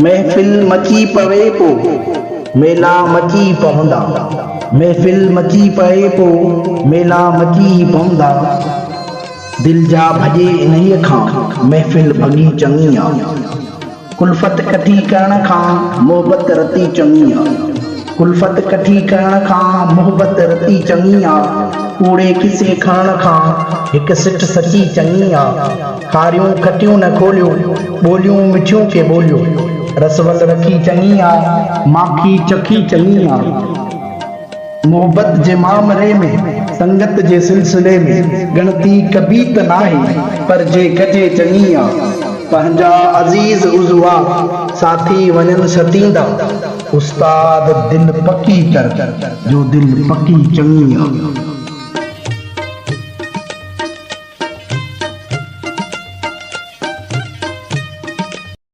महफ़िल मची पवे पो मेला मची पवंदा। महफ़िल मची पवे पो मेला मची पवंदा। दिल जा भॼे इन्हीअ खां महफ़िल भॻी चङी आ। कुल्फ़त कठी करण खां मोहबत रती चङी आ। कुल्फ़त कठी करण खां मोहबत रती चङी आ। कूड़े किसे खणण खां हिकु सिट सची चङी आ। खारियूं खटियूं न खोलियो ॿोलियूं मिठियूं के ॿोलियो। रसवल रखी चङी आ माखी चखी चङी आ। मोहबत जे मामले में संगत जे सिलसिले में ॻणती कबी त नाहे पर जे कजे चङी आ। पंहिंजा अज़ीज़ उज़वा साथी वञनि सतींदा। उस्ताद दिल पकी कर जो दिल पकी चङी आ।